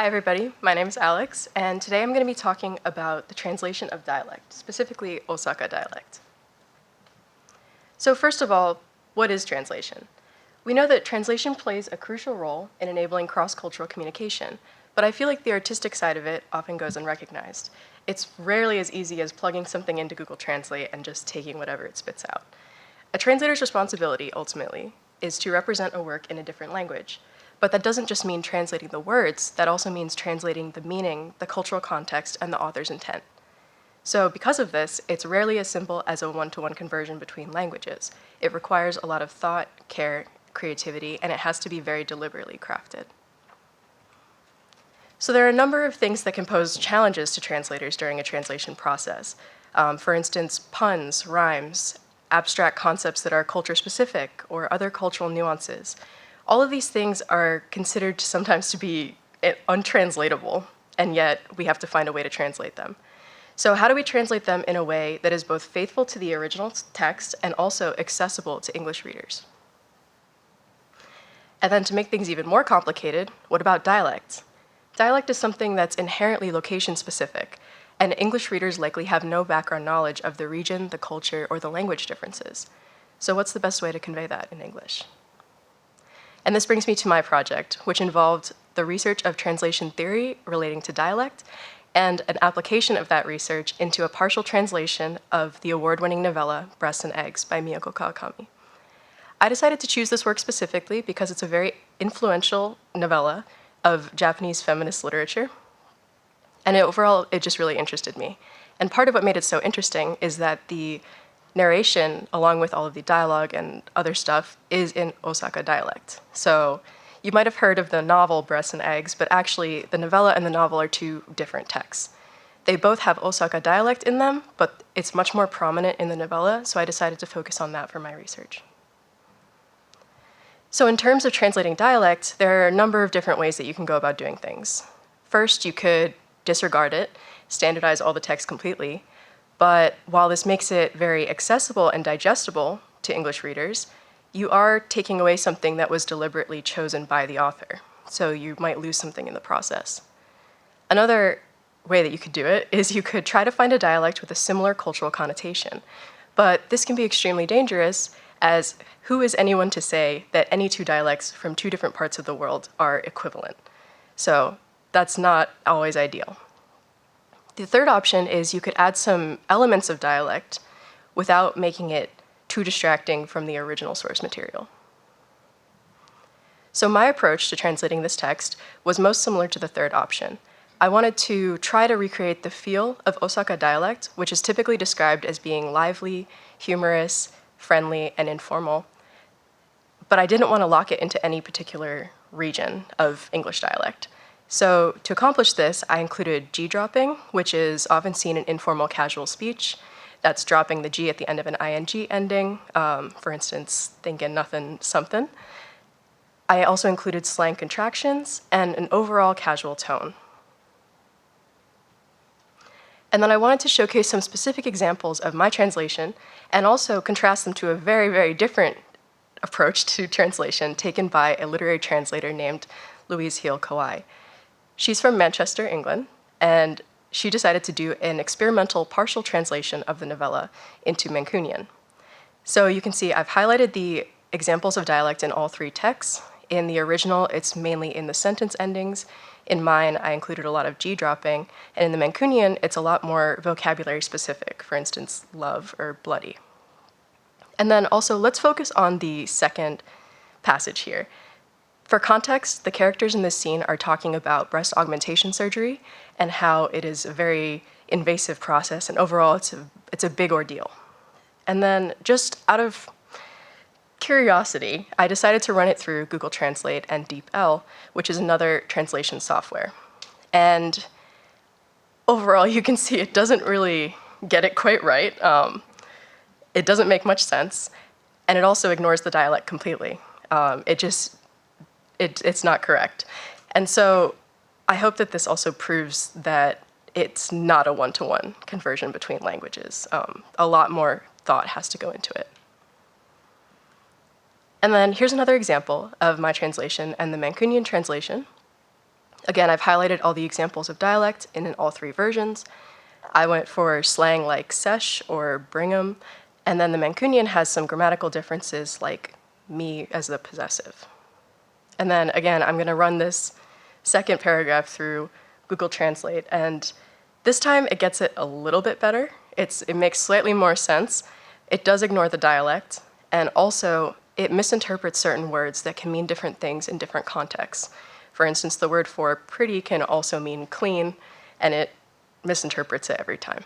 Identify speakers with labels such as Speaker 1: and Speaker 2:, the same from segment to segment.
Speaker 1: Hi everybody, my name is Alex, and today I'm going to be talking about the translation of dialect, specifically Osaka dialect. So first of all, what is translation? We know that translation plays a crucial role in enabling cross-cultural communication, but I feel like the artistic side of it often goes unrecognized. It's rarely as easy as plugging something into Google Translate and just taking whatever it spits out. A translator's responsibility, ultimately, is to represent a work in a different language. But that doesn't just mean translating the words, that also means translating the meaning, the cultural context, and the author's intent. So because of this, it's rarely as simple as a one-to-one conversion between languages. It requires a lot of thought, care, creativity, and it has to be very deliberately crafted. So there are a number of things that can pose challenges to translators during a translation process. For instance, puns, rhymes, abstract concepts that are culture-specific, or other cultural nuances. All of these things are considered sometimes to be untranslatable, and yet we have to find a way to translate them. So how do we translate them in a way that is both faithful to the original text and also accessible to English readers? And then to make things even more complicated, what about dialect? Dialect is something that's inherently location-specific, and English readers likely have no background knowledge of the region, the culture, or the language differences. So what's the best way to convey that in English? And this brings me to my project, which involved the research of translation theory relating to dialect and an application of that research into a partial translation of the award-winning novella Breasts and Eggs by Miyako Kawakami. I decided to choose this work specifically because it's a very influential novella of Japanese feminist literature, and overall, it just really interested me. And part of what made it so interesting is that the narration, along with all of the dialogue and other stuff, is in Osaka dialect. So you might have heard of the novel Breasts and Eggs, but actually the novella and the novel are two different texts. They both have Osaka dialect in them, but it's much more prominent in the novella, so I decided to focus on that for my research. So in terms of translating dialect, there are a number of different ways that you can go about doing things. First, you could disregard it, standardize all the text completely, but while this makes it very accessible and digestible to English readers, you are taking away something that was deliberately chosen by the author, so you might lose something in the process. Another way that you could do it is you could try to find a dialect with a similar cultural connotation, but this can be extremely dangerous, as who is anyone to say that any two dialects from two different parts of the world are equivalent? So that's not always ideal. The third option is you could add some elements of dialect without making it too distracting from the original source material. So my approach to translating this text was most similar to the third option. I wanted to try to recreate the feel of Osaka dialect, which is typically described as being lively, humorous, friendly, and informal, but I didn't want to lock it into any particular region of English dialect. So to accomplish this, I included G-dropping, which is often seen in informal casual speech. That's dropping the G at the end of an ing ending, for instance, thinking nothing something. I also included slang contractions and an overall casual tone. And then I wanted to showcase some specific examples of my translation and also contrast them to a very, very different approach to translation taken by a literary translator named Louise Heal-Kawai. She's from Manchester, England, and she decided to do an experimental partial translation of the novella into Mancunian. So you can see I've highlighted the examples of dialect in all three texts. In the original, it's mainly in the sentence endings. In mine, I included a lot of G-dropping, and in the Mancunian, it's a lot more vocabulary specific, for instance, love or bloody. And then also, let's focus on the second passage here. For context, the characters in this scene are talking about breast augmentation surgery and how it is a very invasive process, and overall, it's a big ordeal. And then, just out of curiosity, I decided to run it through Google Translate and DeepL, which is another translation software. And overall, you can see it doesn't really get it quite right. It doesn't make much sense, and it also ignores the dialect completely. It's not correct. And so I hope that this also proves that it's not a one-to-one conversion between languages. A lot more thought has to go into it. And then here's another example of my translation and the Mancunian translation. Again, I've highlighted all the examples of dialect in all three versions. I went for slang like sesh or Brigham, and then the Mancunian has some grammatical differences like me as the possessive. And then again, I'm gonna run this second paragraph through Google Translate, and this time it gets it a little bit better. It makes slightly more sense. It does ignore the dialect, and also it misinterprets certain words that can mean different things in different contexts. For instance, the word for pretty can also mean clean, and it misinterprets it every time.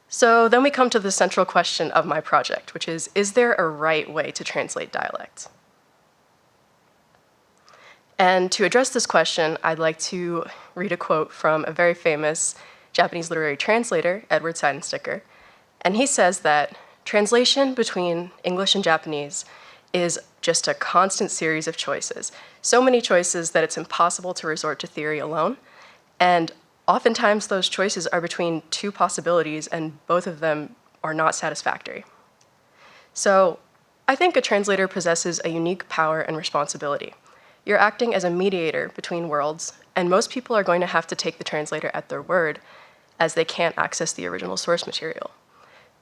Speaker 1: So then we come to the central question of my project, which is there a right way to translate dialect? And to address this question, I'd like to read a quote from a very famous Japanese literary translator, Edward Seidensticker. And he says that translation between English and Japanese is just a constant series of choices. So many choices that it's impossible to resort to theory alone. And oftentimes those choices are between two possibilities and both of them are not satisfactory. So I think a translator possesses a unique power and responsibility. You're acting as a mediator between worlds, and most people are going to have to take the translator at their word as they can't access the original source material.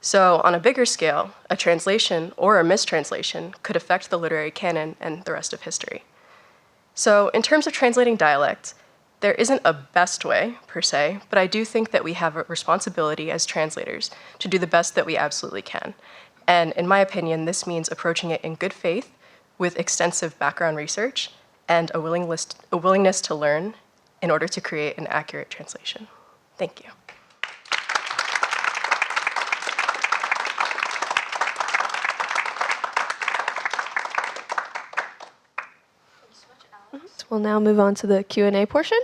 Speaker 1: So on a bigger scale, a translation or a mistranslation could affect the literary canon and the rest of history. So in terms of translating dialect, there isn't a best way, per se, but I do think that we have a responsibility as translators to do the best that we absolutely can. And in my opinion, this means approaching it in good faith with extensive background research and a willingness to learn in order to create an accurate translation. Thank you.
Speaker 2: We'll now move on to the Q&A portion.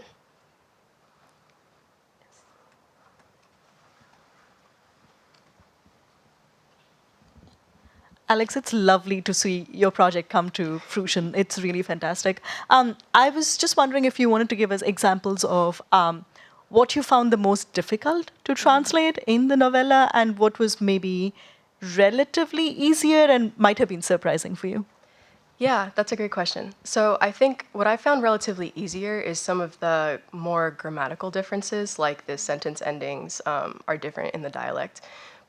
Speaker 3: Alex, it's lovely to see your project come to fruition. It's really fantastic. I was just wondering if you wanted to give us examples of what you found the most difficult to translate in the novella and what was maybe relatively easier and might have been surprising for you.
Speaker 1: Yeah, that's a great question. So I think what I found relatively easier is some of the more grammatical differences, like the sentence endings are different in the dialect.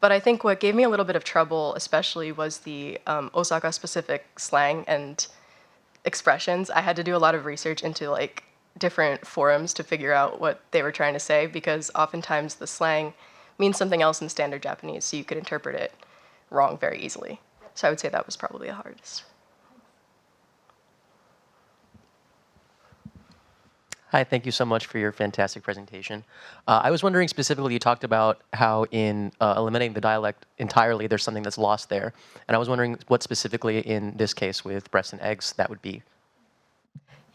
Speaker 1: But I think what gave me a little bit of trouble, especially, was the Osaka-specific slang and expressions. I had to do a lot of research into like different forums to figure out what they were trying to say, because oftentimes the slang means something else in standard Japanese, so you could interpret it wrong very easily. So I would say that was probably the hardest.
Speaker 4: Hi, thank you so much for your fantastic presentation. I was wondering specifically, you talked about how in eliminating the dialect entirely, there's something that's lost there. And I was wondering what specifically in this case with breasts and eggs that would be.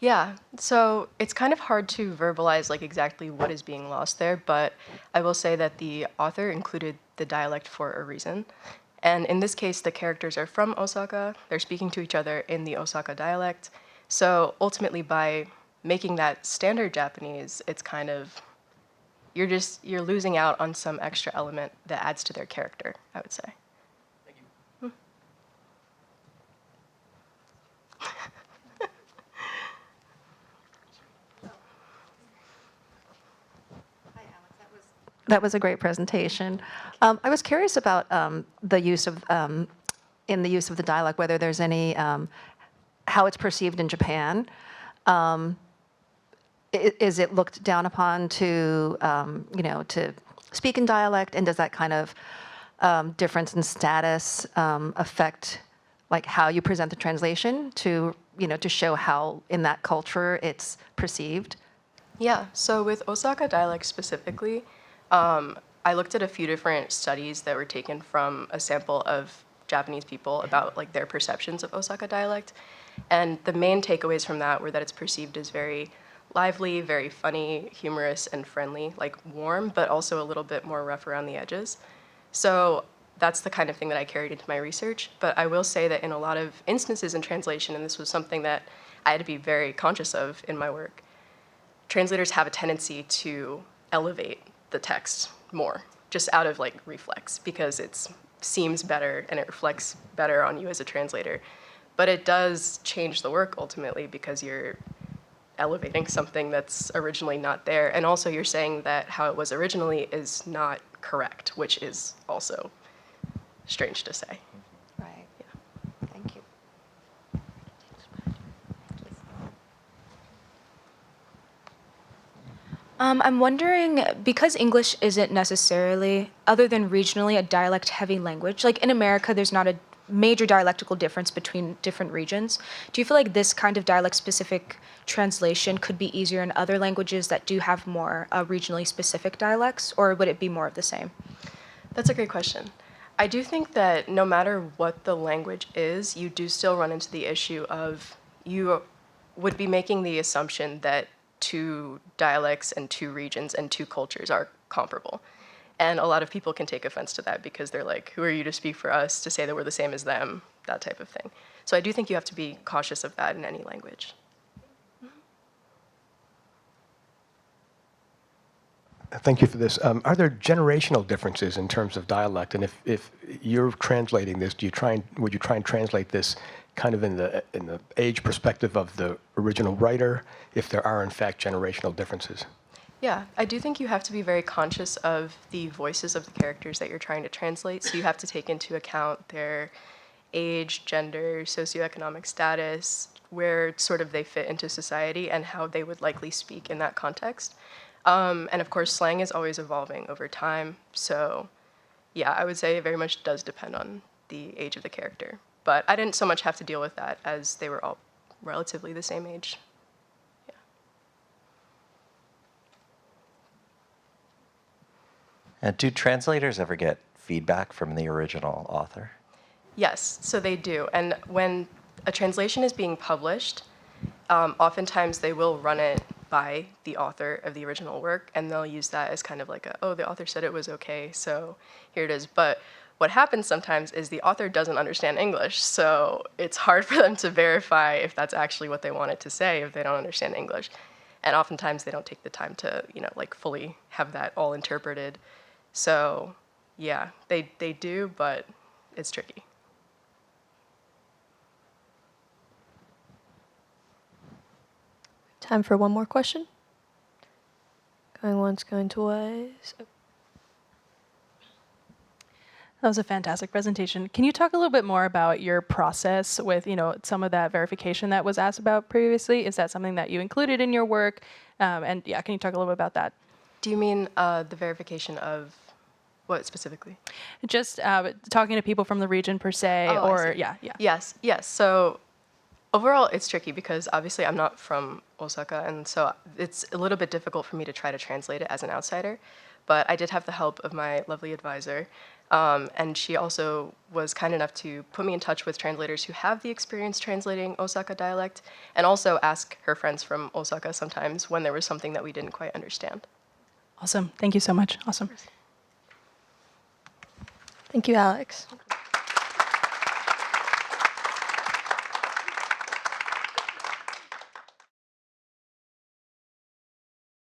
Speaker 1: Yeah, so it's kind of hard to verbalize like exactly what is being lost there, but I will say that the author included the dialect for a reason. And in this case, the characters are from Osaka. They're speaking to each other in the Osaka dialect. So ultimately, by making that standard Japanese, it's kind of, you're losing out on some extra element that adds to their character, I would say.
Speaker 4: Thank you.
Speaker 5: That was a great presentation. I was curious about the use of the dialect, whether there's any, how it's perceived in Japan. Is it looked down upon to, to speak in dialect, and does that kind of difference in status affect like how you present the translation to, to show how in that culture it's perceived?
Speaker 1: Yeah, so with Osaka dialect specifically, I looked at a few different studies that were taken from a sample of Japanese people about like their perceptions of Osaka dialect. And the main takeaways from that were that it's perceived as very lively, very funny, humorous, and friendly, like warm, but also a little bit more rough around the edges. So that's the kind of thing that I carried into my research. But I will say that in a lot of instances in translation, and this was something that I had to be very conscious of in my work, translators have a tendency to elevate the text more, just out of like reflex, because it seems better and it reflects better on you as a translator. But it does change the work ultimately, because you're elevating something that's originally not there. And also you're saying that how it was originally is not correct, which is also strange to say.
Speaker 5: Right. Thank you.
Speaker 6: I'm wondering, because English isn't necessarily, other than regionally, a dialect-heavy language, like in America, there's not a major dialectical difference between different regions. Do you feel like this kind of dialect-specific translation could be easier in other languages that do have more regionally specific dialects, or would it be more of the same?
Speaker 1: That's a great question. I do think that no matter what the language is, you do still run into the issue of you would be making the assumption that two dialects and two regions and two cultures are comparable. And a lot of people can take offense to that because they're like, who are you to speak for us, to say that we're the same as them, that type of thing. So I do think you have to be cautious of that in any language.
Speaker 7: Thank you for this. Are there generational differences in terms of dialect? And if you're translating this, would you try and translate this kind of in the age perspective of the original writer, if there are in fact generational differences?
Speaker 1: Yeah, I do think you have to be very conscious of the voices of the characters that you're trying to translate. So you have to take into account their age, gender, socioeconomic status, where sort of they fit into society, and how they would likely speak in that context. And of course, slang is always evolving over time. So yeah, I would say it very much does depend on the age of the character. But I didn't so much have to deal with that as they were all relatively the same age.
Speaker 8: And do translators ever get feedback from the original author?
Speaker 1: Yes, so they do. And when a translation is being published, oftentimes they will run it by the author of the original work, and they'll use that as kind of like oh, the author said it was okay, so here it is. But what happens sometimes is the author doesn't understand English, so it's hard for them to verify if that's actually what they wanted to say if they don't understand English. And oftentimes they don't take the time to, like fully have that all interpreted. So yeah, they do, but it's tricky.
Speaker 2: Time for one more question. Going once, going twice.
Speaker 9: That was a fantastic presentation. Can you talk a little bit more about your process with, some of that verification that was asked about previously? Is that something that you included in your work? And yeah, can you talk a little bit about that?
Speaker 1: Do you mean the verification of what specifically?
Speaker 9: Just talking to people from the region per se,
Speaker 1: Oh,
Speaker 9: or
Speaker 1: I see.
Speaker 9: yeah.
Speaker 1: Yes. So overall, it's tricky because obviously I'm not from Osaka, and so it's a little bit difficult for me to try to translate it as an outsider. But I did have the help of my lovely advisor, and she also was kind enough to put me in touch with translators who have the experience translating Osaka dialect, and also ask her friends from Osaka sometimes when there was something that we didn't quite understand.
Speaker 9: Awesome. Thank you so much. Awesome.
Speaker 2: Thank you, Alex.